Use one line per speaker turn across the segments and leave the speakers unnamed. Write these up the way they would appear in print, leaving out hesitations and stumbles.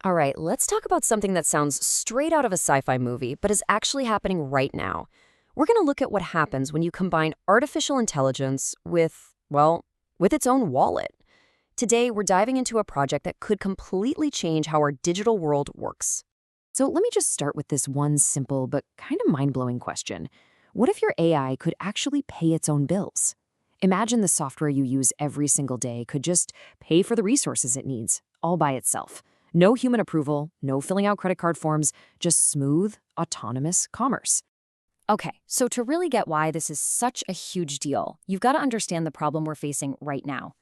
All right, let's talk about something that sounds straight out of a sci-fi movie, but is actually happening right now. We're going to look at what happens when you combine artificial intelligence with, well, with its own wallet. Today, we're diving into a project that could completely change how our digital world works. So let me just start with this one simple but kind of mind-blowing question. What if your AI could actually pay its own bills? Imagine the software you use every single day could just pay for the resources it needs, all by itself. No human approval, no filling out credit card forms, just smooth, autonomous commerce. Okay, so to really get why this is such a huge deal, you've got to understand the problem we're facing right now.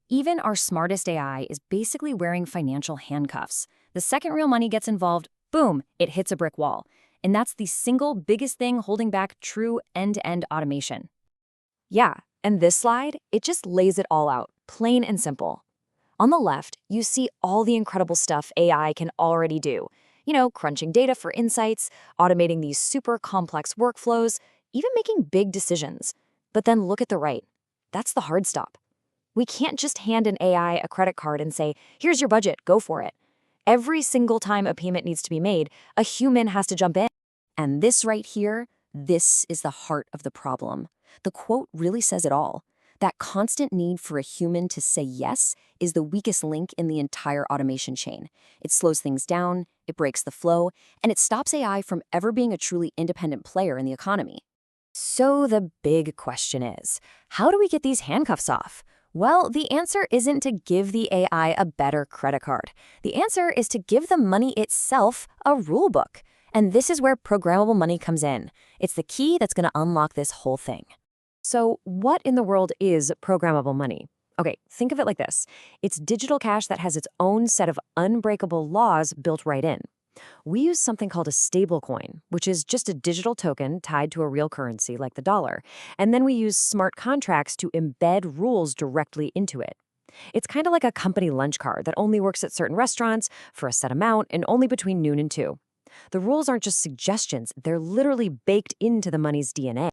Even our smartest AI is basically wearing financial handcuffs. The second real money gets involved, boom, it hits a brick wall. And that's the single biggest thing holding back true end-to-end automation. Yeah, and this slide, it just lays it all out, plain and simple. On the left, you see all the incredible stuff AI can already do. Crunching data for insights, automating these super complex workflows, even making big decisions. But then look at the right. That's the hard stop. We can't just hand an AI a credit card and say, here's your budget, go for it. Every single time a payment needs to be made, a human has to jump in. And this right here, this is the heart of the problem. The quote really says it all. That constant need for a human to say yes is the weakest link in the entire automation chain. It slows things down, it breaks the flow, and it stops AI from ever being a truly independent player in the economy. So the big question is, how do we get these handcuffs off? Well, the answer isn't to give the AI a better credit card. The answer is to give the money itself a rule book. And this is where programmable money comes in. It's the key that's going to unlock this whole thing. So what in the world is programmable money? Okay, think of it like this. It's digital cash that has its own set of unbreakable laws built right in. We use something called a stablecoin, which is just a digital token tied to a real currency like the dollar. And then we use smart contracts to embed rules directly into it. It's kind of like a company lunch card that only works at certain restaurants for a set amount and only between noon and 2. The rules aren't just suggestions, they're literally baked into the money's DNA.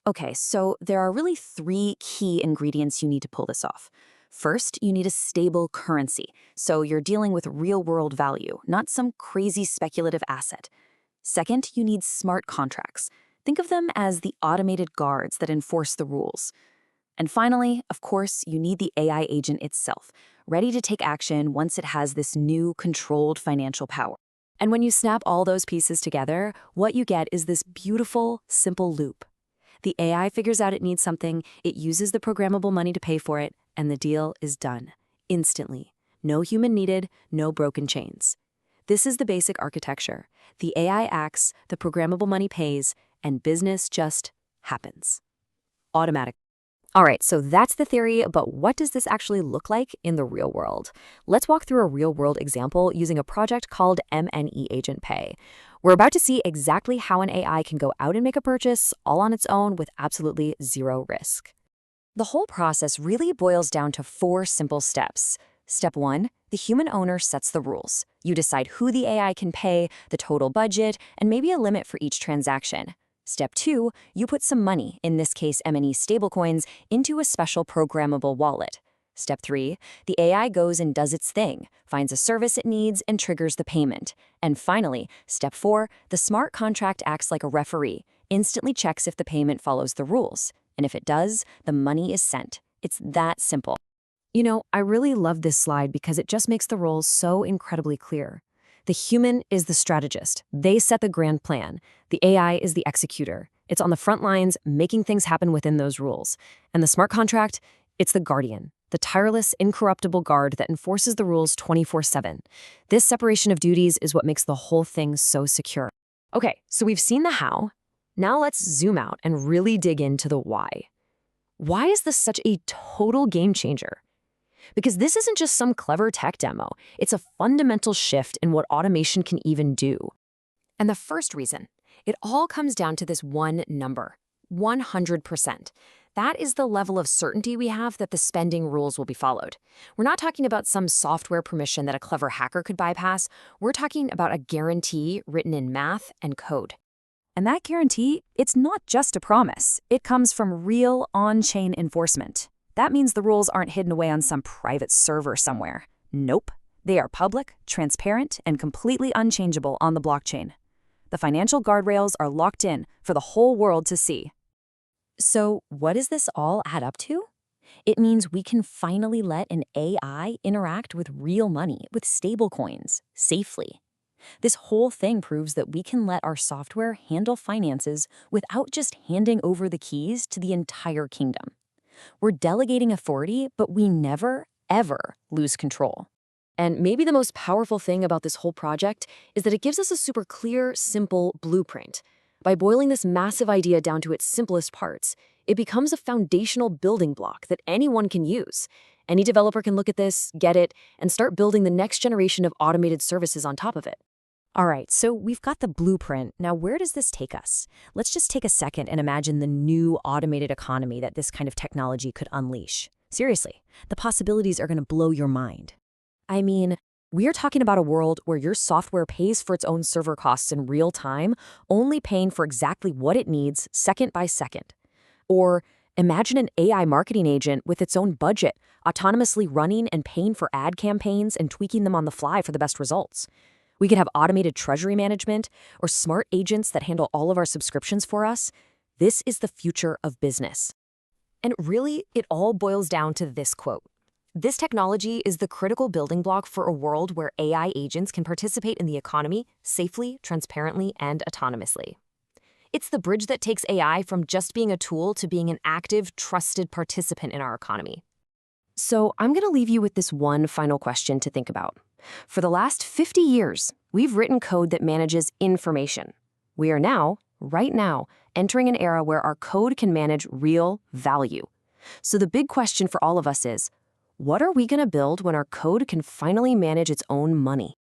Okay, so there are really 3 key ingredients you need to pull this off. First, you need a stable currency, so you're dealing with real-world value, not some crazy speculative asset. Second, you need smart contracts. Think of them as the automated guards that enforce the rules. And finally, of course, you need the AI agent itself, ready to take action once it has this new, controlled financial power. And when you snap all those pieces together, what you get is this beautiful, simple loop. The AI figures out it needs something, it uses the programmable money to pay for it, and the deal is done. Instantly. No human needed, no broken chains. This is the basic architecture. The AI acts, the programmable money pays, and business just happens. Automatic. All right, so that's the theory, but what does this actually look like in the real world? Let's walk through a real-world example using a project called MNEE Pay. We're about to see exactly how an AI can go out and make a purchase all on its own with absolutely zero risk. The whole process really boils down to 4 simple steps. Step 1, the human owner sets the rules. You decide who the AI can pay, the total budget, and maybe a limit for each transaction. Step 2, you put some money, in this case MNE stablecoins, into a special programmable wallet. Step 3, the AI goes and does its thing, finds a service it needs, and triggers the payment. And finally, Step 4, the smart contract acts like a referee, instantly checks if the payment follows the rules. And if it does, the money is sent. It's that simple. I really love this slide because it just makes the roles so incredibly clear. The human is the strategist. They set the grand plan. The AI is the executor. It's on the front lines, making things happen within those rules. And the smart contract, it's the guardian, the tireless, incorruptible guard that enforces the rules 24/7. This separation of duties is what makes the whole thing so secure. Okay, so we've seen the how. Now let's zoom out and really dig into the why. Why is this such a total game changer? Because this isn't just some clever tech demo. It's a fundamental shift in what automation can even do. And the first reason, it all comes down to this one number, 100%. That is the level of certainty we have that the spending rules will be followed. We're not talking about some software permission that a clever hacker could bypass. We're talking about a guarantee written in math and code. And that guarantee, it's not just a promise. It comes from real on-chain enforcement. That means the rules aren't hidden away on some private server somewhere. Nope.
They are public, transparent, and completely unchangeable on the blockchain. The financial guardrails are locked in for the whole world to see.
So what does this all add up to? It means we can finally let an AI interact with real money, with stablecoins, safely. This whole thing proves that we can let our software handle finances without just handing over the keys to the entire kingdom. We're delegating authority, but we never, ever lose control. And maybe the most powerful thing about this whole project is that it gives us a super clear, simple blueprint. By boiling this massive idea down to its simplest parts, it becomes a foundational building block that anyone can use. Any developer can look at this, get it, and start building the next generation of automated services on top of it. All right, so we've got the blueprint. Now, where does this take us? Let's just take a second and imagine the new automated economy that this kind of technology could unleash. Seriously, the possibilities are going to blow your mind. I mean, we're talking about a world where your software pays for its own server costs in real time, only paying for exactly what it needs second by second. Or imagine an AI marketing agent with its own budget, autonomously running and paying for ad campaigns and tweaking them on the fly for the best results. We could have automated treasury management or smart agents that handle all of our subscriptions for us. This is the future of business. And really, it all boils down to this quote. This technology is the critical building block for a world where AI agents can participate in the economy safely, transparently, and autonomously. It's the bridge that takes AI from just being a tool to being an active, trusted participant in our economy. So I'm going to leave you with this one final question to think about. For the last 50 years, we've written code that manages information. We are now, right now, entering an era where our code can manage real value. So the big question for all of us is, what are we going to build when our code can finally manage its own money?